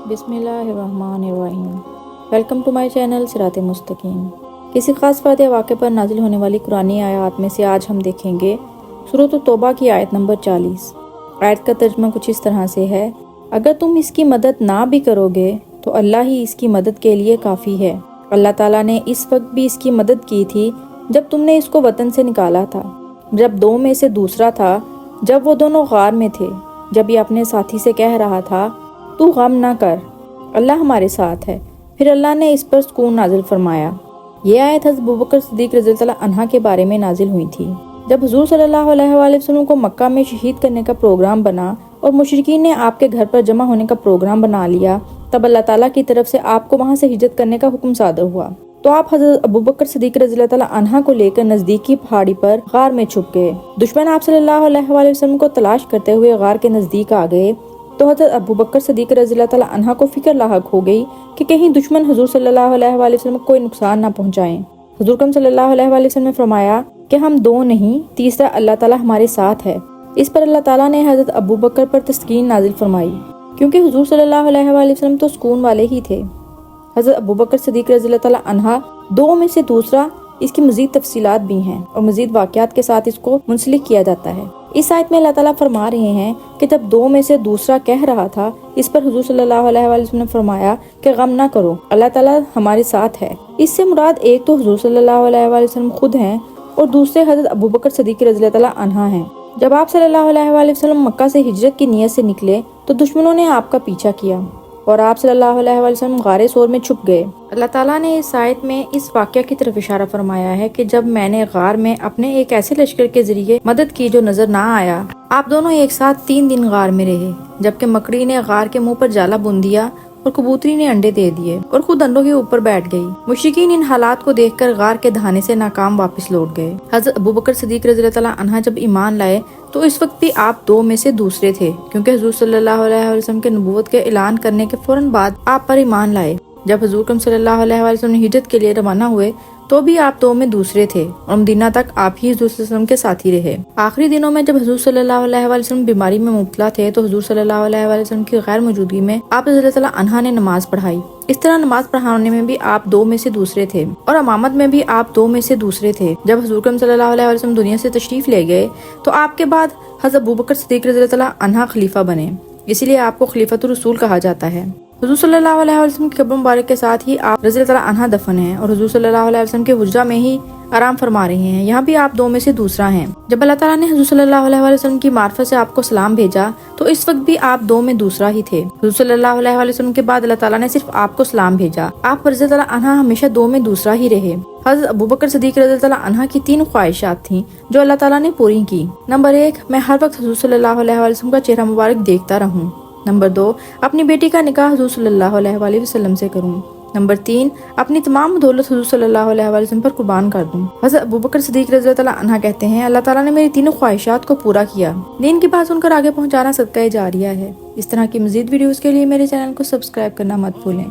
बिस्मिल्लाहिर्रहमानिर्रहीम। Welcome to my channel Sirate Mustaqeem. किसी खास फ़र्द या वाक़े पर नाजिल होने वाली कुरानी आयत में से आज हम देखेंगे सूरत तौबा की आयत नंबर 40। आयत का तर्जुमा कुछ इस तरह से है, अगर तुम इसकी मदद ना भी करोगे तो अल्लाह ही इसकी मदद के लिए काफ़ी है। अल्लाह ताला ने इस वक्त भी इसकी मदद की थी जब तुमने इसको वतन से निकाला था, जब दो में से दूसरा था, जब वो दोनों गार में थे, जब ये अपने साथी से कह रहा था तू गम ना कर, अल्लाह हमारे साथ है। फिर अल्लाह ने इस पर सुकून नाजिल फरमाया। ये आयत हज़रत अबू बकर सिद्दीक़ रज़ियल्लाहु अन्हा के बारे में नाजिल हुई थी। जब हुज़ूर सल्लल्लाहु अलैहि वसल्लम को मक्का में शहीद करने का प्रोग्राम बना और मुशरिकीन ने आपके घर पर जमा होने का प्रोग्राम बना लिया, तब अल्लाह ताला की तरफ से आपको वहाँ से हिजरत करने का हुक्म सादर हुआ। तो आप हज़रत अबू बकर सिद्दीक़ रज़ियल्लाहु अन्हा को लेकर नज़दीकी पहाड़ी पर गार में छुप गए। दुश्मन आप सल्लल्लाहु अलैहि वसल्लम को तलाश करते हुए गार के नज़दीक आ गए तो हज़रत अबू बकर सिद्दीक़ रज़ियल्लाहु अन्हा को फिक्र लाहक हो गई कि कहीं दुश्मन हुज़ूर सल्लल्लाहु अलैहि वसल्लम को कोई नुकसान ना पहुँचाएं। हुज़ूर करीम सल्लल्लाहु अलैहि वसल्लम ने फरमाया कि हम दो नहीं, तीसरा अल्लाह ताला हमारे साथ है। इस पर अल्लाह ताला ने हज़रत अबू बकर पर तस्कीन नाजिल फरमाई, क्योंकि हुज़ूर सल्लल्लाहु अलैहि वसल्लम तो सुकून वाले ही थे। हज़रत अबू बकर सिद्दीक़ रज़ियल्लाहु अन्हा दो में से दूसरा, इसकी मज़ीद तफसीलात भी हैं और मज़ीद वाक़यात के साथ इसको मुंसलिक किया जाता है। इस आयत में अल्लाह ताला फरमा रहे हैं कि जब दो में से दूसरा कह रहा था, इस पर हुज़ूर सल्लल्लाहु अलैहि वसल्लम ने फरमाया कि गम ना करो, अल्लाह ताला हमारे साथ है। इससे मुराद एक तो हुज़ूर सल्लल्लाहु अलैहि वसल्लम खुद हैं और दूसरे हज़रत अबू बकर सिद्दीक़ रज़ियल्लाहु अन्हा हैं। जब आप सल्लल्लाहु अलैहि वसल्लम मक्का से हिजरत की नीयत से निकले तो दुश्मनों ने आपका पीछा किया और आप सल्लल्लाहु अलैहि वसल्लम गारे सोर में छुप गए। अल्लाह ताला ने इस आयत में इस वाक़या की तरफ इशारा फरमाया है कि जब मैंने गार में अपने एक ऐसे लश्कर के जरिए मदद की जो नजर ना आया, आप दोनों एक साथ 3 दिन गार में रहे, जबकि मकड़ी ने गार के मुंह पर जाला बुन दिया और कबूतरी ने अंडे दे दिए और खुद अंडों के ऊपर बैठ गई। मुशरिकीन इन हालात को देखकर गार के दहाने से नाकाम वापस लौट गए। हज़रत अबू बकर सिद्दीक़ रज़ियल्लाहु अन्हा जब ईमान लाए तो इस वक्त भी आप दो में से दूसरे थे, क्योंकि हुज़ूर सल्लल्लाहु अलैहि वसल्लम के नबूवत के ऐलान करने के फौरन बाद आप पर ईमान लाए। जब हुज़ूर करीम सल्लल्लाहु अलैहि वसल्लम हिजरत के लिए रवाना हुए तो भी आप दो में दूसरे थे और मदीना तक आप ही हुज़ूर सल्लल्लाहु अलैहि वसल्लम के साथी रहे। आखिरी दिनों में जब हुज़ूर सल्लल्लाहु अलैहि वसल्लम बीमारी में मुब्तला थे तो हुज़ूर सल्लल्लाहु अलैहि वसल्लम की गैर मौजूदगी में आप रज़ियल्लाहु अन्हा ने नमाज पढ़ाई। इस तरह नमाज पढ़ाने में भी आप दो में से दूसरे थे और अमामत में भी आप दो में से दूसरे थे। जब हुज़ूर करीम सल्लल्लाहु अलैहि वसल्लम दुनिया से तशरीफ ले गए तो आपके बाद हज़रत अबू बकर सिद्दीक़ रज़ियल्लाहु अन्हा खलीफा बने, इसीलिए आपको खलीफतुर रसूल कहा जाता है। हुज़ूर सल्लल्लाहु अलैहि वसल्लम की कब्र मुबारक के साथ ही आप रज़ियल्लाहु अन्हा दफन हैं और हुज़ूर सल्लल्लाहु अलैहि वसल्लम के हुजरा में ही आराम फरमा रहे हैं। यहाँ भी आप दो में से दूसरा हैं। जब अल्लाह ताला ने हुज़ूर सल्लल्लाहु अलैहि वसल्लम की मार्फत से आपको सलाम भेजा तो इस वक्त भी आप दो में दूसरा ही थे। हुज़ूर सल्लल्लाहु अलैहि वसल्लम के बाद अल्लाह ताला ने सिर्फ आपको सलाम भेजा। आप रज़ियल्लाहु अन्हा हमेशा दो में दूसरा ही रहे। हज़रत अबू बकर सिद्दीक़ रज़ियल्लाहु अन्हा की 3 ख्वाहिशात थीं जो अल्लाह ताला ने पूरी की। नंबर 1, मैं हर वक्त हुज़ूर सल्लल्लाहु अलैहि वसल्लम का चेहरा मुबारक देखता रहूं। नंबर 2, अपनी बेटी का निकाह हुज़ूर सल्लल्लाहु अलैहि वसल्लम से करूं। नंबर 3, अपनी तमाम दौलत हुज़ूर सल्लल्लाहु अलैहि वसल्लम पर कुर्बान कर दूं। हज़रत अबू बकर सिद्दीक़ रज़ियल्लाहु अन्हा कहते हैं, अल्लाह ताला ने मेरी तीनों ख्वाहिशात को पूरा किया। दीन की बात सुनकर आगे पहुंचाना सदका जारिया है। इस तरह की मज़ीद वीडियोस के लिए मेरे चैनल को सब्सक्राइब करना मत भूलें।